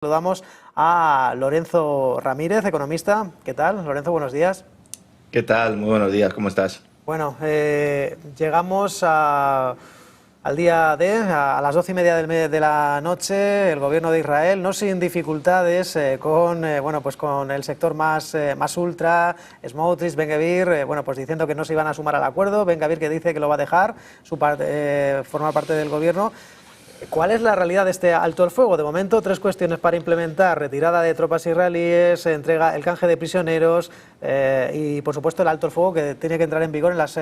Saludamos a Lorenzo Ramírez, economista. ¿Qué tal? Lorenzo, buenos días. ¿Qué tal? Muy buenos días, ¿cómo estás? Bueno, llegamos al día D, a las 12:30 de la noche. El gobierno de Israel, no sin dificultades, con el sector más ultra, Smotrich, Ben Gvir, pues diciendo que no se iban a sumar al acuerdo. Ben Gvir que dice que lo va a dejar, formar parte del gobierno. ¿Cuál es la realidad de este alto el fuego? De momento, 3 cuestiones para implementar: retirada de tropas israelíes, entrega, el canje de prisioneros y, por supuesto, el alto el fuego que tiene que entrar en vigor en las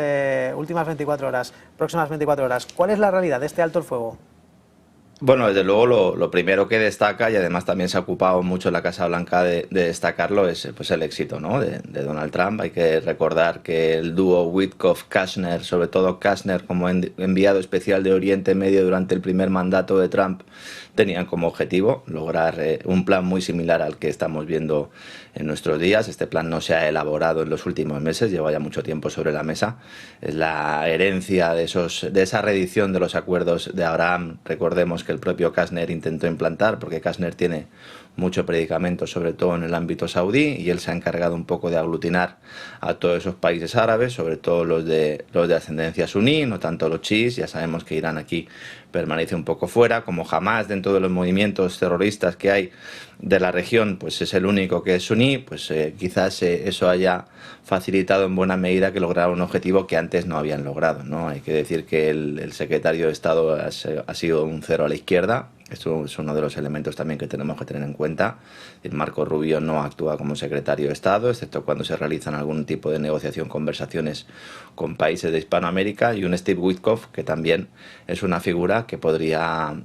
próximas 24 horas. ¿Cuál es la realidad de este alto el fuego? Bueno, desde luego lo primero que destaca, y además también se ha ocupado mucho la Casa Blanca de destacarlo, es pues el éxito, ¿no?, de Donald Trump. Hay que recordar que el dúo Witkoff-Kashner, sobre todo Kashner como enviado especial de Oriente Medio durante el primer mandato de Trump, tenían como objetivo lograr un plan muy similar al que estamos viendo en nuestros días. Este plan no se ha elaborado en los últimos meses, lleva ya mucho tiempo sobre la mesa. Es la herencia de esa reedición de los acuerdos de Abraham. Recordemos que el propio Kashner intentó implantar, porque Kashner tiene mucho predicamento, sobre todo en el ámbito saudí, y él se ha encargado un poco de aglutinar a todos esos países árabes, sobre todo los de ascendencia suní, no tanto los chiíes. Ya sabemos que Irán aquí permanece un poco fuera, como Hamas dentro de los movimientos terroristas que hay de la región, pues es el único que es suní. Pues quizás eso haya facilitado en buena medida que lograran un objetivo que antes no habían logrado, ¿no? Hay que decir que el secretario de Estado ha sido un cero a la izquierda. Esto es uno de los elementos también que tenemos que tener en cuenta. El Marco Rubio no actúa como secretario de Estado, excepto cuando se realizan algún tipo de negociación, conversaciones con países de Hispanoamérica, y un Steve Witkoff, que también es una figura que podría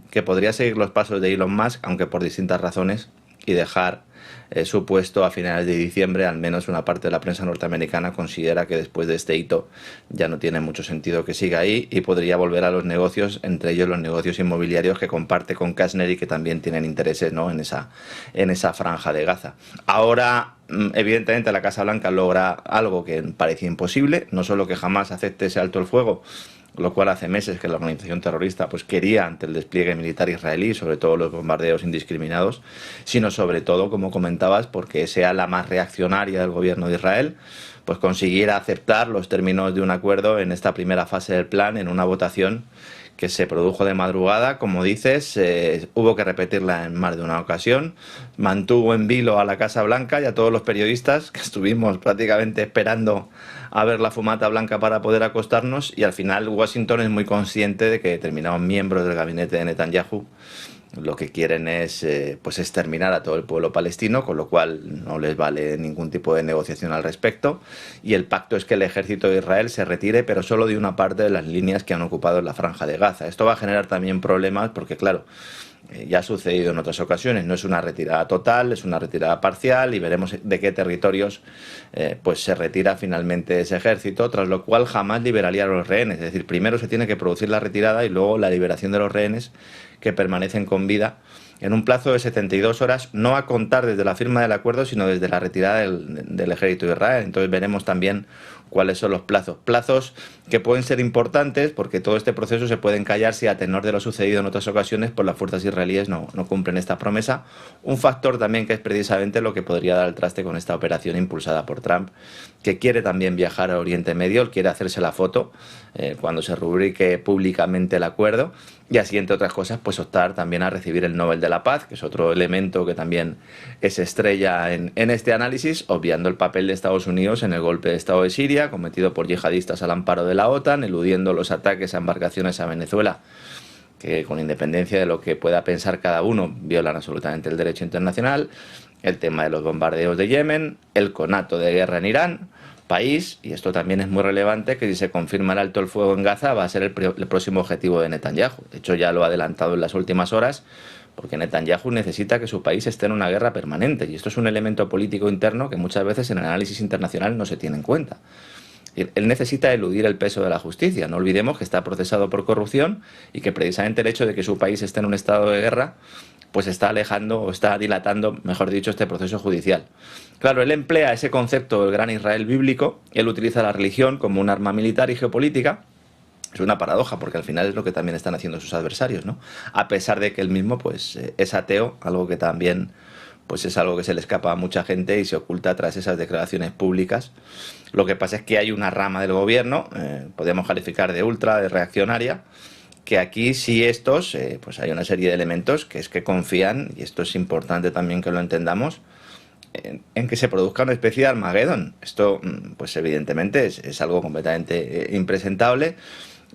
seguir los pasos de Elon Musk, aunque por distintas razones, y dejar su puesto a finales de diciembre. Al menos una parte de la prensa norteamericana considera que después de este hito ya no tiene mucho sentido que siga ahí, y podría volver a los negocios, entre ellos los negocios inmobiliarios que comparte con Kashner y que también tienen intereses, ¿no?, en esa franja de Gaza. Ahora, evidentemente, la Casa Blanca logra algo que parecía imposible: no solo que jamás acepte ese alto el fuego, lo cual hace meses que la organización terrorista pues quería ante el despliegue militar israelí, sobre todo los bombardeos indiscriminados, sino sobre todo, como comentabas, porque sea la más reaccionaria del gobierno de Israel, pues consiguiera aceptar los términos de un acuerdo en esta primera fase del plan, en una votación que se produjo de madrugada. Como dices, hubo que repetirla en más de una ocasión. Mantuvo en vilo a la Casa Blanca y a todos los periodistas, que estuvimos prácticamente esperando a ver la fumata blanca para poder acostarnos, y al final Washington es muy consciente de que determinados miembros del gabinete de Netanyahu lo que quieren es pues exterminar a todo el pueblo palestino, con lo cual no les vale ningún tipo de negociación al respecto. Y el pacto es que el ejército de Israel se retire, pero solo de una parte de las líneas que han ocupado en la franja de Gaza. Esto va a generar también problemas porque, claro, ya ha sucedido en otras ocasiones. No es una retirada total, es una retirada parcial, y veremos de qué territorios pues se retira finalmente ese ejército, tras lo cual jamás liberaría a los rehenes. Es decir, primero se tiene que producir la retirada y luego la liberación de los rehenes que permanecen con vida en un plazo de 72 horas, no a contar desde la firma del acuerdo, sino desde la retirada del ejército de Israel. Entonces veremos también cuáles son los plazos que pueden ser importantes, porque todo este proceso se puede encallar si, a tenor de lo sucedido en otras ocasiones, pues las fuerzas israelíes no cumplen esta promesa. Un factor también que es precisamente lo que podría dar el traste con esta operación impulsada por Trump, que quiere también viajar a Oriente Medio. Él quiere hacerse la foto cuando se rubrique públicamente el acuerdo, y así, entre otras cosas, pues optar también a recibir el Nobel de la Paz, que es otro elemento que también es estrella en este análisis, obviando el papel de Estados Unidos en el golpe de Estado de Siria, cometido por yihadistas al amparo de la OTAN, eludiendo los ataques a embarcaciones a Venezuela, que, con independencia de lo que pueda pensar cada uno, violan absolutamente el derecho internacional, el tema de los bombardeos de Yemen, el conato de guerra en Irán, país, y esto también es muy relevante, que si se confirma el alto el fuego en Gaza va a ser el próximo objetivo de Netanyahu. De hecho, ya lo ha adelantado en las últimas horas, porque Netanyahu necesita que su país esté en una guerra permanente, y esto es un elemento político interno que muchas veces en el análisis internacional no se tiene en cuenta. Él necesita eludir el peso de la justicia. No olvidemos que está procesado por corrupción, y que precisamente el hecho de que su país esté en un estado de guerra pues está alejando, o está dilatando, mejor dicho, este proceso judicial. Claro, él emplea ese concepto del gran Israel bíblico. Él utiliza la religión como un arma militar y geopolítica, Es una paradoja, porque al final es lo que también están haciendo sus adversarios, ¿no? A pesar de que él mismo pues, es ateo, algo que también pues es algo que se le escapa a mucha gente y se oculta tras esas declaraciones públicas. Lo que pasa es que hay una rama del gobierno, podemos calificar de ultra, de reaccionaria, que aquí sí estos, pues hay una serie de elementos que es que confían, y esto es importante también que lo entendamos, en que se produzca una especie de Armagedón. Esto, pues evidentemente es algo completamente impresentable,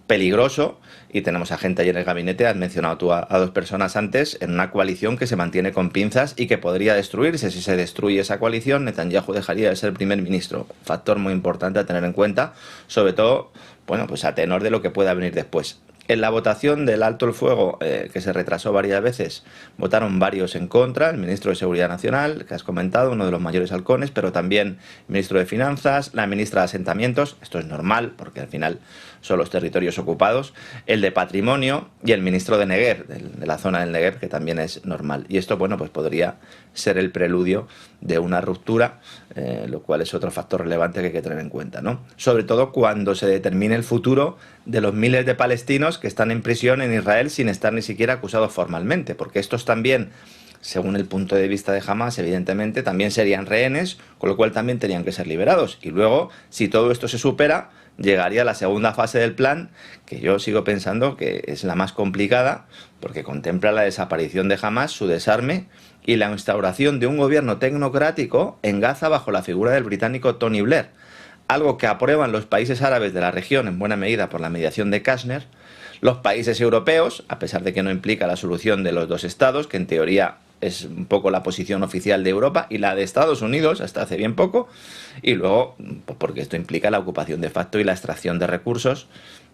peligroso, y tenemos a gente ahí en el gabinete, has mencionado tú a dos personas antes, en una coalición que se mantiene con pinzas y que podría destruirse. Si se destruye esa coalición, Netanyahu dejaría de ser primer ministro. Factor muy importante a tener en cuenta, sobre todo, bueno, pues a tenor de lo que pueda venir después. En la votación del alto el fuego, que se retrasó varias veces, votaron varios en contra, el ministro de Seguridad Nacional, que has comentado, uno de los mayores halcones, pero también el ministro de Finanzas, la ministra de Asentamientos, esto es normal, porque al final son los territorios ocupados, el de Patrimonio y el ministro de Neguev, de la zona del Neguev, que también es normal. Y esto, bueno, pues podría ser el preludio de una ruptura, lo cual es otro factor relevante que hay que tener en cuenta, ¿no? Sobre todo cuando se determine el futuro de los miles de palestinos que están en prisión en Israel sin estar ni siquiera acusados formalmente, porque estos también, según el punto de vista de Hamas, evidentemente también serían rehenes, con lo cual también tenían que ser liberados. Y luego, si todo esto se supera, llegaría la segunda fase del plan, que yo sigo pensando que es la más complicada, porque contempla la desaparición de Hamas, su desarme y la instauración de un gobierno tecnocrático en Gaza bajo la figura del británico Tony Blair, algo que aprueban los países árabes de la región en buena medida por la mediación de Kashner, los países europeos, a pesar de que no implica la solución de los dos estados, que en teoría es un poco la posición oficial de Europa, y la de Estados Unidos hasta hace bien poco, y luego, pues porque esto implica la ocupación de facto y la extracción de recursos,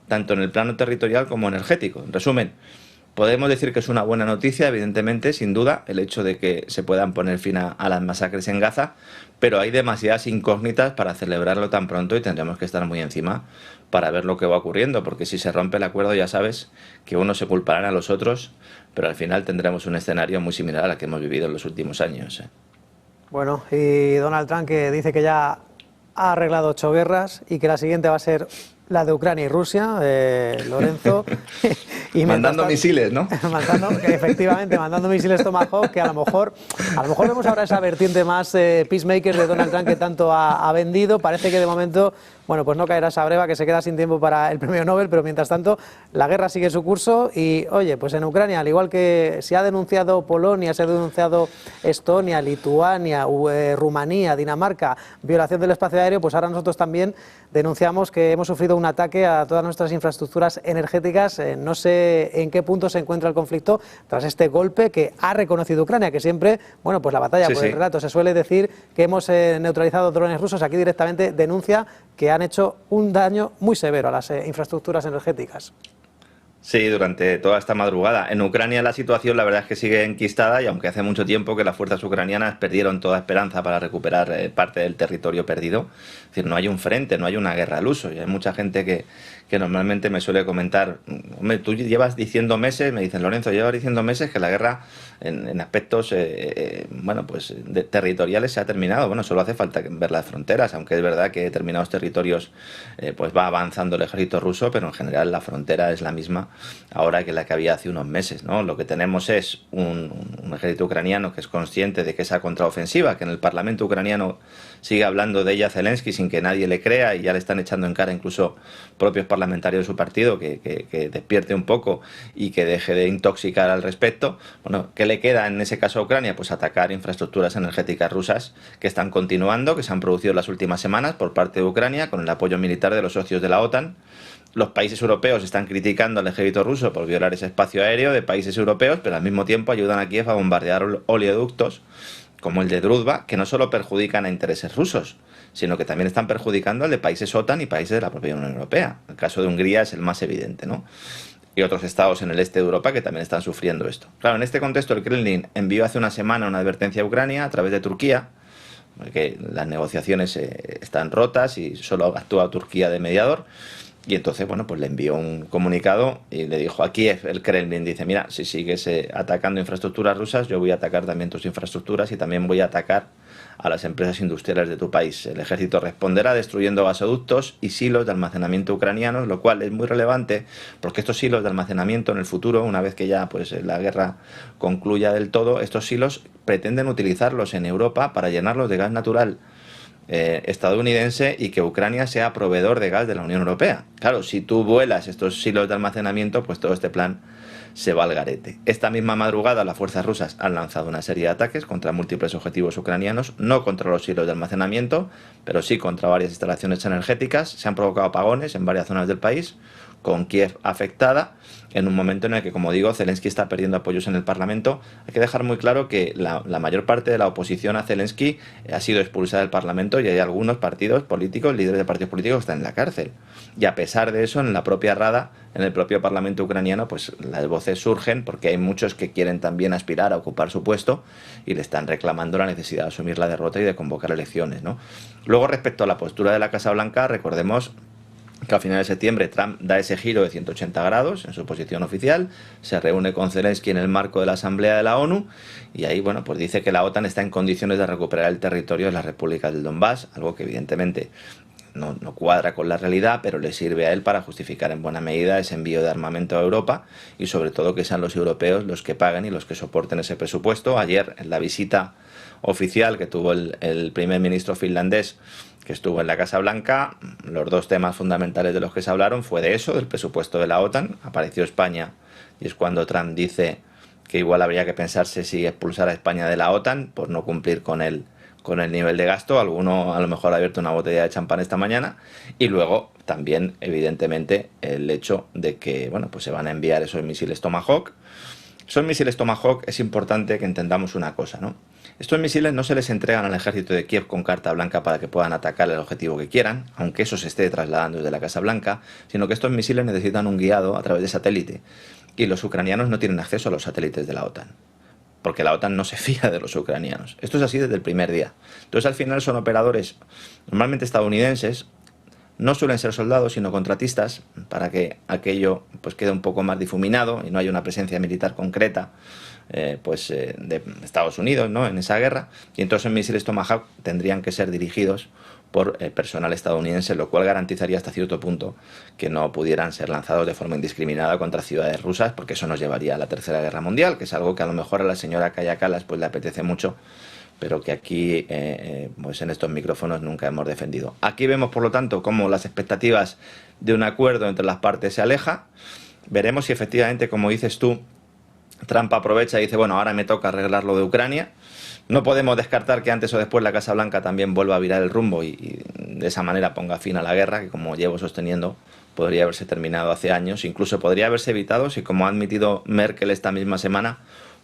tanto en el plano territorial como energético. En resumen, podemos decir que es una buena noticia, evidentemente, sin duda, el hecho de que se puedan poner fin a las masacres en Gaza, pero hay demasiadas incógnitas para celebrarlo tan pronto y tendremos que estar muy encima para ver lo que va ocurriendo, porque si se rompe el acuerdo ya sabes que unos se culparán a los otros, pero al final tendremos un escenario muy similar al que hemos vivido en los últimos años. Bueno, y Donald Trump, que dice que ya ha arreglado 8 guerras y que la siguiente va a ser la de Ucrania y Rusia, Lorenzo. Y mandando misiles, ¿no? Efectivamente, mandando misiles Tomahawk, que a lo mejor vemos ahora esa vertiente más peacemaker de Donald Trump que tanto ha vendido. Parece que de momento, bueno, pues no caerá esa breva, que se queda sin tiempo para el premio Nobel, pero mientras tanto la guerra sigue su curso y, oye, pues en Ucrania, al igual que se ha denunciado Polonia, se ha denunciado Estonia, Lituania, Rumanía, Dinamarca, violación del espacio aéreo, pues ahora nosotros también denunciamos que hemos sufrido un ataque a todas nuestras infraestructuras energéticas. No sé en qué punto se encuentra el conflicto tras este golpe que ha reconocido Ucrania, que siempre, bueno, pues la batalla por el relato. Se suele decir que hemos neutralizado drones rusos. Aquí directamente denuncia que han hecho un daño muy severo a las infraestructuras energéticas. Sí, durante toda esta madrugada. En Ucrania la situación la verdad es que sigue enquistada y aunque hace mucho tiempo que las fuerzas ucranianas perdieron toda esperanza para recuperar parte del territorio perdido, es decir, no hay un frente, no hay una guerra al uso. Y hay mucha gente que normalmente me suele comentar, hombre, tú llevas diciendo meses, me dicen, Lorenzo, llevas diciendo meses que la guerra en aspectos bueno, pues territoriales se ha terminado. Bueno, solo hace falta ver las fronteras, aunque es verdad que determinados territorios pues va avanzando el ejército ruso, pero en general la frontera es la misma ahora que la que había hace unos meses, ¿no? Lo que tenemos es un ejército ucraniano que es consciente de que esa contraofensiva, que en el Parlamento ucraniano sigue hablando de ella Zelensky sin que nadie le crea y ya le están echando en cara incluso propios parlamentarios de su partido, que despierte un poco y que deje de intoxicar al respecto. Bueno, ¿qué le queda en ese caso a Ucrania? Pues atacar infraestructuras energéticas rusas que están continuando, que se han producido en las últimas semanas por parte de Ucrania con el apoyo militar de los socios de la OTAN. Los países europeos están criticando al ejército ruso por violar ese espacio aéreo de países europeos, pero al mismo tiempo ayudan a Kiev a bombardear oleoductos como el de Druzhba, que no solo perjudican a intereses rusos, sino que también están perjudicando al de países OTAN y países de la propia Unión Europea. El caso de Hungría es el más evidente, ¿no? Y otros estados en el este de Europa que también están sufriendo esto. Claro, en este contexto el Kremlin envió hace una semana una advertencia a Ucrania a través de Turquía, porque las negociaciones están rotas y solo actúa Turquía de mediador, Y entonces, bueno, pues le envió un comunicado y le dijo a Kiev, el Kremlin, dice, mira, si sigues atacando infraestructuras rusas, yo voy a atacar también tus infraestructuras y también voy a atacar a las empresas industriales de tu país. El ejército responderá destruyendo gasoductos y silos de almacenamiento ucranianos, lo cual es muy relevante porque estos silos de almacenamiento en el futuro, una vez que ya pues la guerra concluya del todo, estos silos pretenden utilizarlos en Europa para llenarlos de gas natural estadounidense y que Ucrania sea proveedor de gas de la Unión Europea. Claro, si tú vuelas estos silos de almacenamiento, pues todo este plan se va al garete. Esta misma madrugada las fuerzas rusas han lanzado una serie de ataques contra múltiples objetivos ucranianos, no contra los silos de almacenamiento, pero sí contra varias instalaciones energéticas. Se han provocado apagones en varias zonas del país, con Kiev afectada, en un momento en el que, como digo, Zelensky está perdiendo apoyos en el Parlamento. Hay que dejar muy claro que la mayor parte de la oposición a Zelensky ha sido expulsada del Parlamento y hay algunos partidos políticos, líderes de partidos políticos, que están en la cárcel. Y a pesar de eso, en la propia Rada, en el propio Parlamento ucraniano, pues las voces surgen porque hay muchos que quieren también aspirar a ocupar su puesto y le están reclamando la necesidad de asumir la derrota y de convocar elecciones, ¿no? Luego, respecto a la postura de la Casa Blanca, recordemos que a finales de septiembre Trump da ese giro de 180 grados en su posición oficial, se reúne con Zelensky en el marco de la Asamblea de la ONU y ahí, bueno, pues dice que la OTAN está en condiciones de recuperar el territorio de las repúblicas del Donbass, algo que evidentemente no cuadra con la realidad, pero le sirve a él para justificar en buena medida ese envío de armamento a Europa y sobre todo que sean los europeos los que paguen y los que soporten ese presupuesto. Ayer, en la visita oficial que tuvo el primer ministro finlandés, que estuvo en la Casa Blanca, los dos temas fundamentales de los que se hablaron fue de eso, del presupuesto de la OTAN. Apareció España y es cuando Trump dice que igual habría que pensarse si expulsar a España de la OTAN por no cumplir con el nivel de gasto. Alguno a lo mejor ha abierto una botella de champán esta mañana. Y luego también, evidentemente, el hecho de que, bueno, pues se van a enviar esos misiles Tomahawk. Esos misiles Tomahawk, es importante que entendamos una cosa, ¿no? Estos misiles no se les entregan al ejército de Kiev con carta blanca para que puedan atacar el objetivo que quieran, aunque eso se esté trasladando desde la Casa Blanca, sino que estos misiles necesitan un guiado a través de satélite. Y los ucranianos no tienen acceso a los satélites de la OTAN, porque la OTAN no se fía de los ucranianos. Esto es así desde el primer día. Entonces, al final son operadores normalmente estadounidenses, no suelen ser soldados, sino contratistas, para que aquello pues quede un poco más difuminado y no haya una presencia militar concreta de Estados Unidos, ¿no?, en esa guerra. Y entonces misiles Tomahawk tendrían que ser dirigidos por personal estadounidense, lo cual garantizaría hasta cierto punto que no pudieran ser lanzados de forma indiscriminada contra ciudades rusas, porque eso nos llevaría a la Tercera Guerra Mundial, que es algo que a lo mejor a la señora Kaja Kallas pues le apetece mucho, pero que aquí pues en estos micrófonos nunca hemos defendido. Aquí vemos, por lo tanto, cómo las expectativas de un acuerdo entre las partes se aleja. Veremos si efectivamente, como dices tú, Trump aprovecha y dice, bueno, ahora me toca arreglar lo de Ucrania. No podemos descartar que antes o después la Casa Blanca también vuelva a virar el rumbo y de esa manera ponga fin a la guerra, que, como llevo sosteniendo, podría haberse terminado hace años. Incluso podría haberse evitado si, como ha admitido Merkel esta misma semana,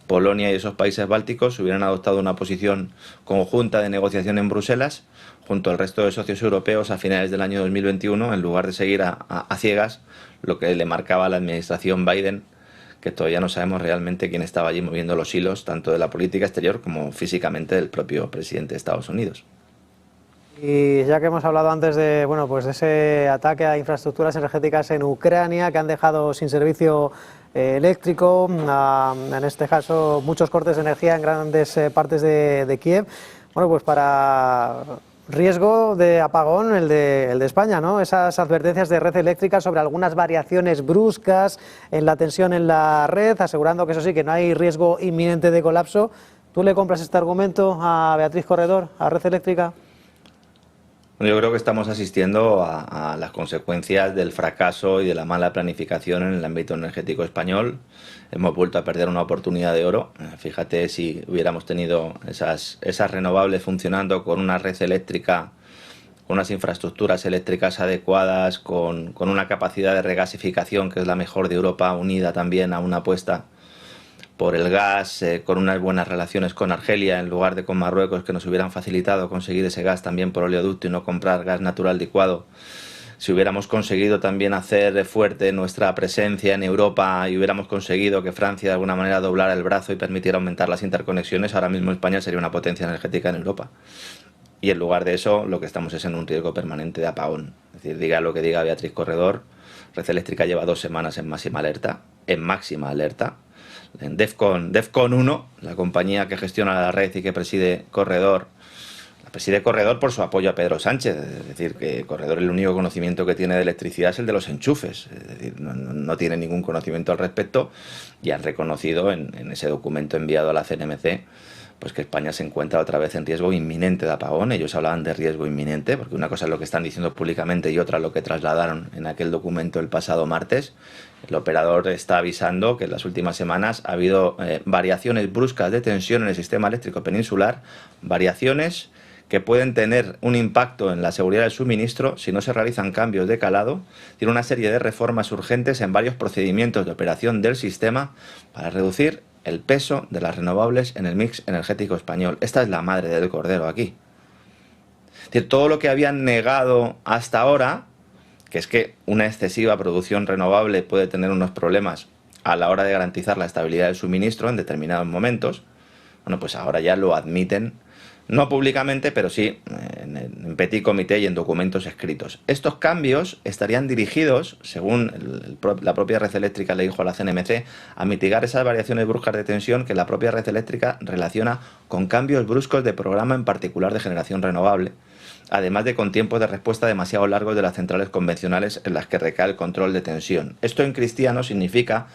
Polonia y esos países bálticos hubieran adoptado una posición conjunta de negociación en Bruselas junto al resto de socios europeos a finales del año 2021, en lugar de seguir a ciegas lo que le marcaba a la administración Biden, que todavía no sabemos realmente quién estaba allí moviendo los hilos, tanto de la política exterior como físicamente del propio presidente de Estados Unidos. Y ya que hemos hablado antes de, bueno, pues de ese ataque a infraestructuras energéticas en Ucrania, que han dejado sin servicio eléctrico, en este caso muchos cortes de energía en grandes partes de Kiev, bueno, pues para riesgo de apagón el de España, ¿no? Esas advertencias de Red Eléctrica sobre algunas variaciones bruscas en la tensión en la red, asegurando que eso sí, que no hay riesgo inminente de colapso. ¿Tú le compras este argumento a Beatriz Corredor, a Red Eléctrica? Yo creo que estamos asistiendo a las consecuencias del fracaso y de la mala planificación en el ámbito energético español. Hemos vuelto a perder una oportunidad de oro. Fíjate si hubiéramos tenido esas renovables funcionando con una red eléctrica, con unas infraestructuras eléctricas adecuadas, con una capacidad de regasificación que es la mejor de Europa, unida también a una apuesta por el gas, con unas buenas relaciones con Argelia en lugar de con Marruecos, que nos hubieran facilitado conseguir ese gas también por oleoducto y no comprar gas natural licuado. Si hubiéramos conseguido también hacer fuerte nuestra presencia en Europa y hubiéramos conseguido que Francia de alguna manera doblara el brazo y permitiera aumentar las interconexiones, ahora mismo España sería una potencia energética en Europa. Y en lugar de eso, lo que estamos es en un riesgo permanente de apagón. Es decir, diga lo que diga Beatriz Corredor, Red Eléctrica lleva 2 semanas en máxima alerta, en DEFCON 1, la compañía que gestiona la red y que preside Corredor por su apoyo a Pedro Sánchez. Es decir, que Corredor, el único conocimiento que tiene de electricidad es el de los enchufes. Es decir, no tiene ningún conocimiento al respecto, y han reconocido en ese documento enviado a la CNMC pues que España se encuentra otra vez en riesgo inminente de apagón. Ellos hablaban de riesgo inminente, porque una cosa es lo que están diciendo públicamente y otra lo que trasladaron en aquel documento el pasado martes. El operador está avisando que en las últimas semanas ha habido variaciones bruscas de tensión en el sistema eléctrico peninsular, variaciones que pueden tener un impacto en la seguridad del suministro si no se realizan cambios de calado. Tiene una serie de reformas urgentes en varios procedimientos de operación del sistema para reducir el peso de las renovables en el mix energético español. Esta es la madre del cordero aquí. Es decir, todo lo que habían negado hasta ahora, que es que una excesiva producción renovable puede tener unos problemas a la hora de garantizar la estabilidad del suministro en determinados momentos, bueno, pues ahora ya lo admiten, no públicamente, pero sí en petit comité y en documentos escritos. Estos cambios estarían dirigidos, según la propia Red Eléctrica le dijo a la CNMC, a mitigar esas variaciones bruscas de tensión que la propia Red Eléctrica relaciona con cambios bruscos de programa, en particular de generación renovable, además de con tiempos de respuesta demasiado largos de las centrales convencionales en las que recae el control de tensión. Esto en cristiano significa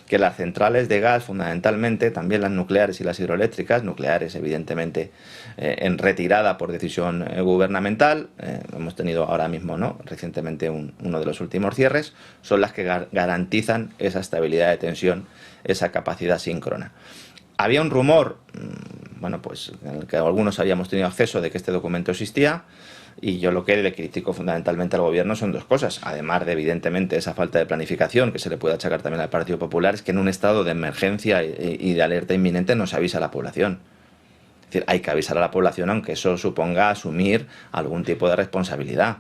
que las centrales de gas, fundamentalmente, también las nucleares y las hidroeléctricas, nucleares evidentemente en retirada por decisión gubernamental, hemos tenido ahora mismo, recientemente uno de los últimos cierres, son las que garantizan esa estabilidad de tensión, esa capacidad síncrona. Había un rumor, pues en el que algunos habíamos tenido acceso de que este documento existía, y yo lo que le critico fundamentalmente al gobierno son dos cosas, además de evidentemente esa falta de planificación que se le puede achacar también al Partido Popular, es que en un estado de emergencia y de alerta inminente no se avisa a la población. Es decir, hay que avisar a la población aunque eso suponga asumir algún tipo de responsabilidad.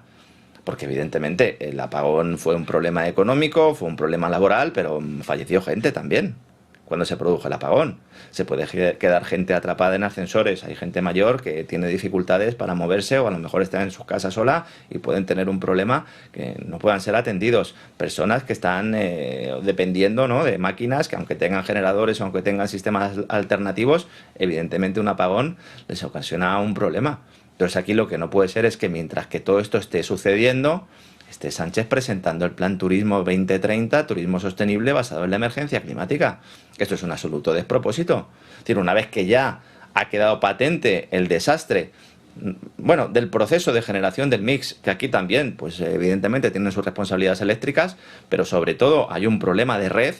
Porque evidentemente el apagón fue un problema económico, fue un problema laboral, pero falleció gente también cuando se produjo el apagón. Se puede quedar gente atrapada en ascensores, hay gente mayor que tiene dificultades para moverse o a lo mejor están en su casa sola y pueden tener un problema que no puedan ser atendidos. Personas que están dependiendo de máquinas que aunque tengan generadores o aunque tengan sistemas alternativos, evidentemente un apagón les ocasiona un problema. Entonces aquí lo que no puede ser es que mientras que todo esto esté sucediendo, esté Sánchez presentando el Plan Turismo 2030, turismo sostenible basado en la emergencia climática. Esto es un absoluto despropósito. Es decir, una vez que ya ha quedado patente el desastre, del proceso de generación del mix, que aquí también, pues evidentemente tienen sus responsabilidades eléctricas, pero sobre todo hay un problema de red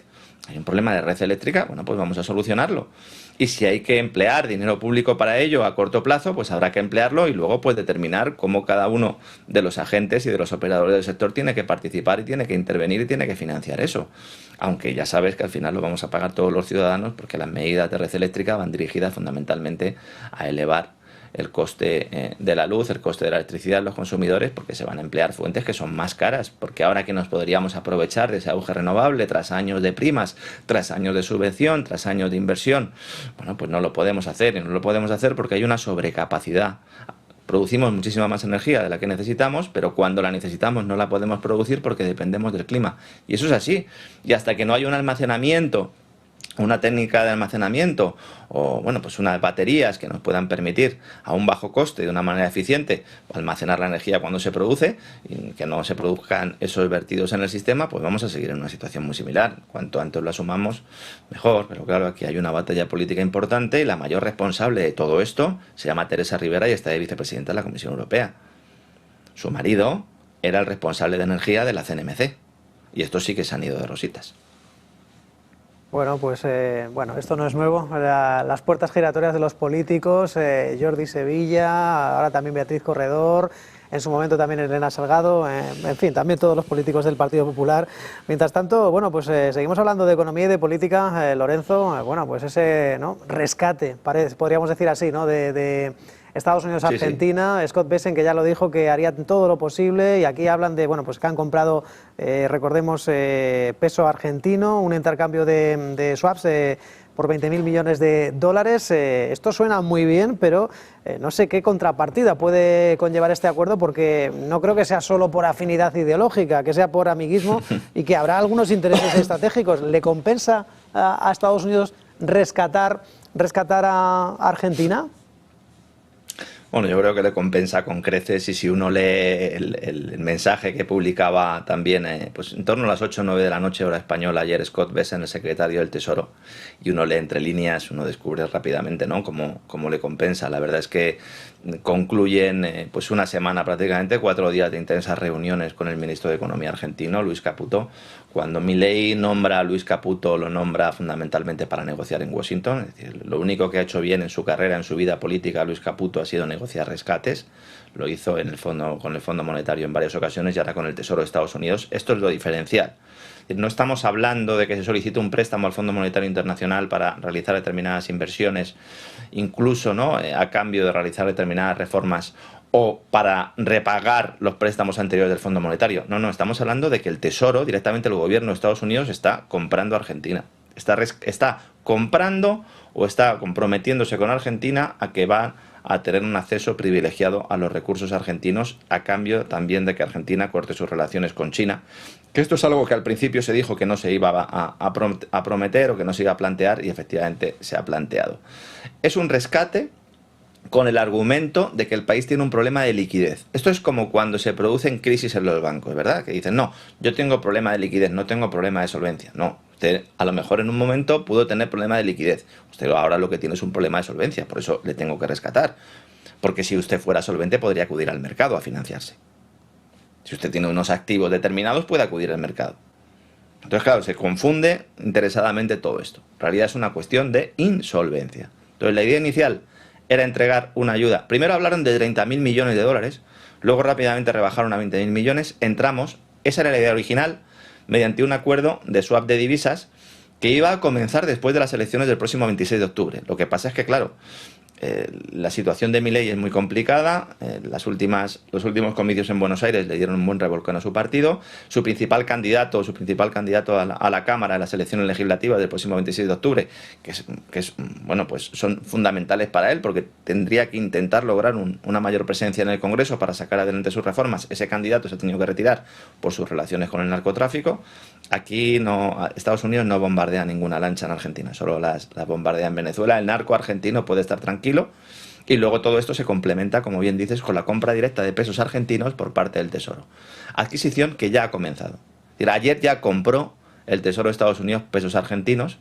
eléctrica, pues vamos a solucionarlo. Y si hay que emplear dinero público para ello a corto plazo, pues habrá que emplearlo y luego pues determinar cómo cada uno de los agentes y de los operadores del sector tiene que participar y tiene que intervenir y tiene que financiar eso. Aunque ya sabes que al final lo vamos a pagar todos los ciudadanos porque las medidas de red eléctrica van dirigidas fundamentalmente a elevar el coste de la luz, el coste de la electricidad en los consumidores, porque se van a emplear fuentes que son más caras, porque ahora que nos podríamos aprovechar de ese auge renovable tras años de primas, tras años de subvención, tras años de inversión, pues no lo podemos hacer, y no lo podemos hacer porque hay una sobrecapacidad. Producimos muchísima más energía de la que necesitamos, pero cuando la necesitamos no la podemos producir porque dependemos del clima. Y eso es así. Y hasta que no haya un almacenamiento, una técnica de almacenamiento o pues unas baterías que nos puedan permitir a un bajo coste, de una manera eficiente, almacenar la energía cuando se produce y que no se produzcan esos vertidos en el sistema, pues vamos a seguir en una situación muy similar. Cuanto antes lo asumamos, mejor. Pero claro, aquí hay una batalla política importante y la mayor responsable de todo esto se llama Teresa Rivera y está de vicepresidenta de la Comisión Europea. Su marido era el responsable de energía de la CNMC y estos sí que se han ido de rositas. Bueno, pues esto no es nuevo. Las puertas giratorias de los políticos, Jordi Sevilla, ahora también Beatriz Corredor, en su momento también Elena Salgado, en fin, también todos los políticos del Partido Popular. Mientras tanto, seguimos hablando de economía y de política, Lorenzo, pues ese rescate, podríamos decir así, de Estados Unidos-Argentina, sí. Scott Bessent, que ya lo dijo, que harían todo lo posible, y aquí hablan de que han comprado, recordemos, peso argentino, un intercambio de swaps por 20.000 millones de dólares. Esto suena muy bien, pero no sé qué contrapartida puede conllevar este acuerdo, porque no creo que sea solo por afinidad ideológica, que sea por amiguismo y que habrá algunos intereses estratégicos. ¿Le compensa a Estados Unidos rescatar a Argentina? Bueno, yo creo que le compensa con creces, y si uno lee el mensaje que publicaba también pues en torno a las 8 o 9 de la noche, hora española, ayer, Scott Bessent, el secretario del Tesoro, y uno lee entre líneas, uno descubre rápidamente, ¿no?, cómo le compensa. La verdad es que concluyen pues una semana, prácticamente 4 días de intensas reuniones con el ministro de Economía argentino, Luis Caputo. Cuando Milei nombra a Luis Caputo, lo nombra fundamentalmente para negociar en Washington. Es decir, lo único que ha hecho bien en su carrera, en su vida política, Luis Caputo, ha sido negociar rescates. Lo hizo con el Fondo Monetario en varias ocasiones, y ahora con el Tesoro de Estados Unidos. Esto es lo diferencial. No estamos hablando de que se solicite un préstamo al Fondo Monetario Internacional para realizar determinadas inversiones, incluso, ¿no?, a cambio de realizar determinadas reformas, o para repagar los préstamos anteriores del Fondo Monetario. No, estamos hablando de que el Tesoro, directamente el gobierno de Estados Unidos, está comprando a Argentina. Está comprando o está comprometiéndose con Argentina a que va a tener un acceso privilegiado a los recursos argentinos, a cambio también de que Argentina corte sus relaciones con China. Que esto es algo que al principio se dijo que no se iba a prometer, o que no se iba a plantear, y efectivamente se ha planteado. Es un rescate con el argumento de que el país tiene un problema de liquidez. Esto es como cuando se producen crisis en los bancos, ¿verdad? Que dicen, no, yo tengo problema de liquidez, no tengo problema de solvencia. No, usted a lo mejor en un momento pudo tener problema de liquidez. Usted ahora lo que tiene es un problema de solvencia, por eso le tengo que rescatar. Porque si usted fuera solvente, podría acudir al mercado a financiarse. Si usted tiene unos activos determinados, puede acudir al mercado. Entonces, claro, se confunde interesadamente todo esto. En realidad es una cuestión de insolvencia. Entonces, la idea inicial era entregar una ayuda. Primero hablaron de 30.000 millones de dólares, luego rápidamente rebajaron a 20.000 millones, entramos, esa era la idea original, mediante un acuerdo de swap de divisas que iba a comenzar después de las elecciones del próximo 26 de octubre. Lo que pasa es que, claro, la situación de Milei es muy complicada. Los últimos comicios en Buenos Aires le dieron un buen revolcón a su partido. Su principal candidato a la Cámara en las elecciones legislativas del próximo 26 de octubre, bueno, pues son fundamentales para él, porque tendría que intentar lograr una mayor presencia en el Congreso para sacar adelante sus reformas. Ese candidato se ha tenido que retirar por sus relaciones con el narcotráfico. Aquí Estados Unidos no bombardea ninguna lancha en Argentina, solo las bombardea en Venezuela. El narco argentino puede estar tranquilo. Y luego todo esto se complementa, como bien dices, con la compra directa de pesos argentinos por parte del Tesoro. Adquisición que ya ha comenzado. Es decir, ayer ya compró el Tesoro de Estados Unidos pesos argentinos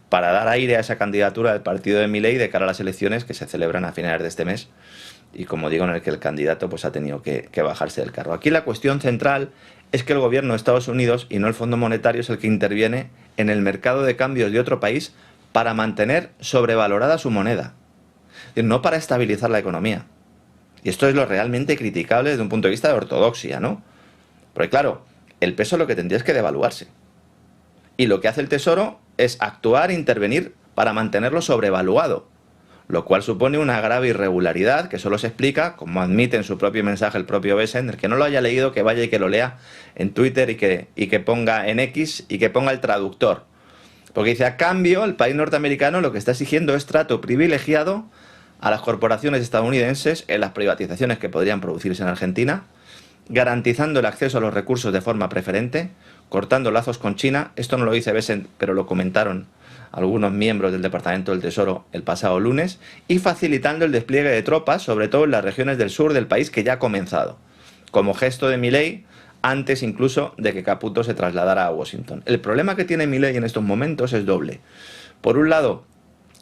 para dar aire a esa candidatura del partido de Milei de cara a las elecciones que se celebran a finales de este mes. Y como digo, en el que el candidato pues ha tenido que bajarse del carro. Aquí la cuestión central es que el gobierno de Estados Unidos y no el Fondo Monetario es el que interviene en el mercado de cambios de otro país para mantener sobrevalorada su moneda. No para estabilizar la economía. Y esto es lo realmente criticable desde un punto de vista de ortodoxia, ¿no? Porque claro, el peso lo que tendría es que devaluarse. Y lo que hace el Tesoro es actuar e intervenir para mantenerlo sobrevaluado, lo cual supone una grave irregularidad que solo se explica, como admite en su propio mensaje el propio Bessent. El que no lo haya leído, que vaya y que lo lea en Twitter y que ponga en X y que ponga el traductor. Porque dice, a cambio, el país norteamericano lo que está exigiendo es trato privilegiado a las corporaciones estadounidenses en las privatizaciones que podrían producirse en Argentina, garantizando el acceso a los recursos de forma preferente, cortando lazos con China. Esto no lo dice Bessent, pero lo comentaron algunos miembros del Departamento del Tesoro el pasado lunes, y facilitando el despliegue de tropas, sobre todo en las regiones del sur del país, que ya ha comenzado, como gesto de Milei, antes incluso de que Caputo se trasladara a Washington. El problema que tiene Milei en estos momentos es doble. Por un lado,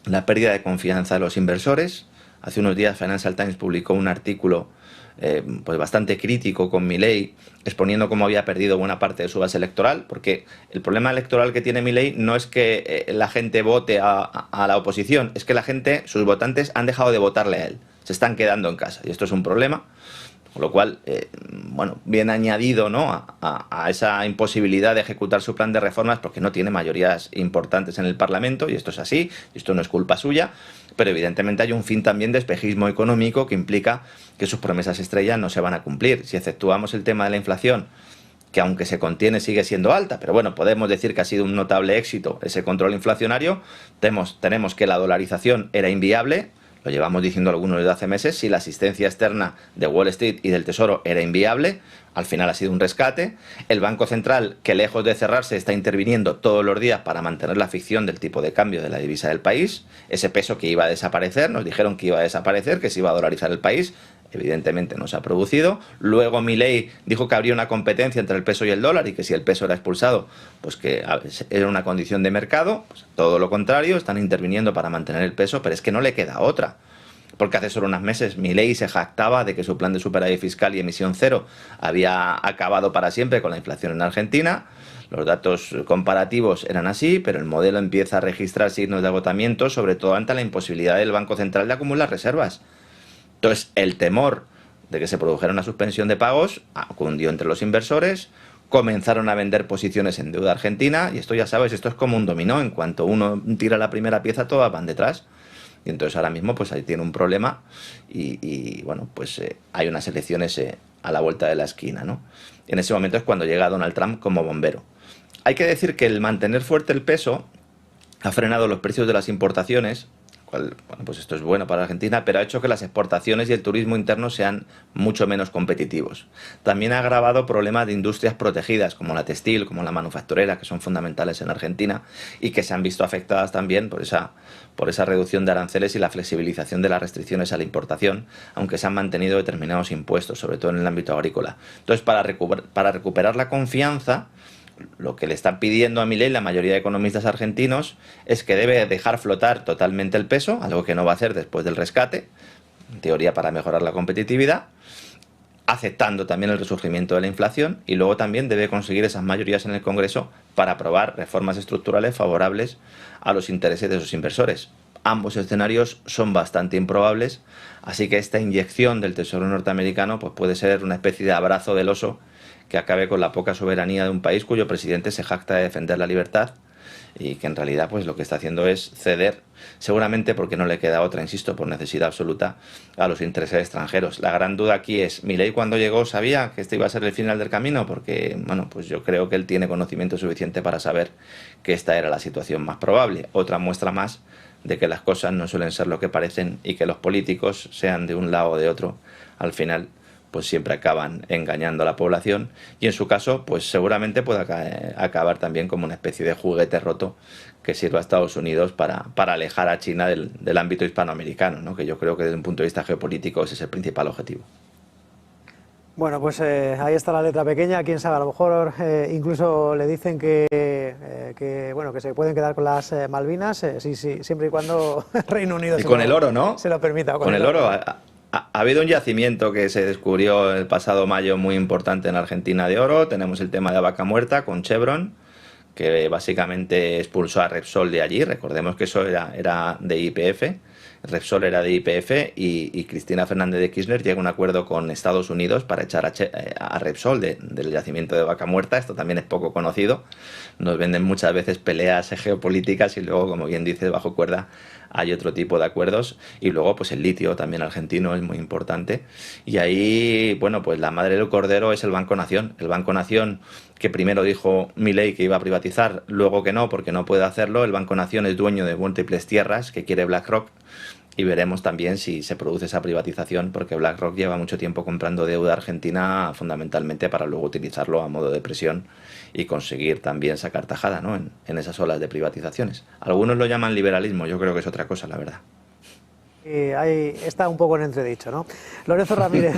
la pérdida de confianza de los inversores. Hace unos días Financial Times publicó un artículo pues bastante crítico con Milei, exponiendo cómo había perdido buena parte de su base electoral, porque el problema electoral que tiene Milei no es que la gente vote a la oposición, es que la gente, sus votantes, han dejado de votarle a él, se están quedando en casa, y esto es un problema. Con lo cual, bueno, viene añadido, ¿no?, a esa imposibilidad de ejecutar su plan de reformas, porque no tiene mayorías importantes en el Parlamento, y esto es así, y esto no es culpa suya, pero evidentemente hay un fin también de espejismo económico que implica que sus promesas estrellas no se van a cumplir. Si exceptuamos el tema de la inflación que aunque se contiene sigue siendo alta, pero bueno, podemos decir que ha sido un notable éxito ese control inflacionario. Tenemos que la dolarización era inviable, lo llevamos diciendo algunos desde hace meses. Si la asistencia externa de Wall Street y del Tesoro era inviable, al final ha sido un rescate. El Banco Central, que lejos de cerrarse, está interviniendo todos los días para mantener la ficción del tipo de cambio de la divisa del país. Ese peso que iba a desaparecer, nos dijeron que iba a desaparecer, que se iba a dolarizar el país. Evidentemente no se ha producido. Luego Milei dijo que habría una competencia entre el peso y el dólar y que si el peso era expulsado, pues que era una condición de mercado. Pues todo lo contrario, están interviniendo para mantener el peso, pero es que no le queda otra. Porque hace solo unos meses Milei se jactaba de que su plan de superávit fiscal y emisión cero había acabado para siempre con la inflación en Argentina. Los datos comparativos eran así, pero el modelo empieza a registrar signos de agotamiento, sobre todo ante la imposibilidad del Banco Central de acumular reservas. Entonces, el temor de que se produjera una suspensión de pagos cundió entre los inversores, comenzaron a vender posiciones en deuda argentina, y esto ya sabes, esto es como un dominó, en cuanto uno tira la primera pieza, todas van detrás. Y entonces ahora mismo pues ahí tiene un problema y bueno, pues hay unas elecciones a la vuelta de la esquina, ¿no? Y en ese momento es cuando llega Donald Trump como bombero. Hay que decir que el mantener fuerte el peso ha frenado los precios de las importaciones, bueno, pues esto es bueno para Argentina, pero ha hecho que las exportaciones y el turismo interno sean mucho menos competitivos. También ha agravado problemas de industrias protegidas, como la textil, como la manufacturera, que son fundamentales en Argentina y que se han visto afectadas también por esa reducción de aranceles y la flexibilización de las restricciones a la importación, aunque se han mantenido determinados impuestos, sobre todo en el ámbito agrícola. Entonces, para recuperar la confianza, lo que le están pidiendo a Milei la mayoría de economistas argentinos es que debe dejar flotar totalmente el peso, algo que no va a hacer después del rescate, en teoría para mejorar la competitividad, aceptando también el resurgimiento de la inflación, y luego también debe conseguir esas mayorías en el Congreso para aprobar reformas estructurales favorables a los intereses de sus inversores. Ambos escenarios son bastante improbables, así que esta inyección del Tesoro norteamericano pues puede ser una especie de abrazo del oso que acabe con la poca soberanía de un país cuyo presidente se jacta de defender la libertad y que en realidad pues lo que está haciendo es ceder, seguramente porque no le queda otra, insisto, por necesidad absoluta, a los intereses extranjeros. La gran duda aquí es, ¿Milei cuando llegó sabía que este iba a ser el final del camino? Porque, bueno, pues yo creo que él tiene conocimiento suficiente para saber que esta era la situación más probable. Otra muestra más de que las cosas no suelen ser lo que parecen y que los políticos, sean de un lado o de otro, al final pues siempre acaban engañando a la población, y en su caso pues seguramente puede acabar también como una especie de juguete roto que sirva a Estados Unidos para alejar a China del ámbito hispanoamericano, ¿no? Que yo creo que desde un punto de vista geopolítico ese es el principal objetivo. Bueno, pues ahí está la letra pequeña. Quién sabe, a lo mejor incluso le dicen que bueno, que se pueden quedar con las Malvinas, sí, siempre y cuando Reino Unido y con el oro, ¿no? Se lo permita. Con el oro. Ha habido un yacimiento que se descubrió el pasado mayo muy importante en Argentina de oro. Tenemos el tema de Vaca Muerta con Chevron, que básicamente expulsó a Repsol de allí. Recordemos que eso era de YPF. Repsol era de YPF y Cristina Fernández de Kirchner llega a un acuerdo con Estados Unidos para echar a Repsol del yacimiento de Vaca Muerta. Esto también es poco conocido. Nos venden muchas veces peleas geopolíticas y luego, como bien dice, bajo cuerda hay otro tipo de acuerdos. Y luego pues el litio también argentino es muy importante. Y ahí, bueno, pues la madre del cordero es el Banco Nación. El Banco Nación, que primero dijo Milei que iba a privatizar, luego que no, porque no puede hacerlo. El Banco Nación es dueño de múltiples tierras que quiere BlackRock, y veremos también si se produce esa privatización, porque BlackRock lleva mucho tiempo comprando deuda argentina fundamentalmente para luego utilizarlo a modo de presión y conseguir también sacar tajada, ¿no? en esas olas de privatizaciones. Algunos lo llaman liberalismo, yo creo que es otra cosa, la verdad. Y ahí está un poco en entredicho, ¿no? Lorenzo Ramírez,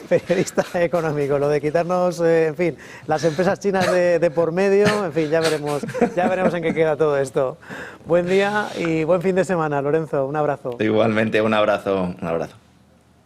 periodista económico, lo de quitarnos, en fin, las empresas chinas de por medio, en fin, ya veremos en qué queda todo esto. Buen día y buen fin de semana, Lorenzo, un abrazo. Igualmente, un abrazo.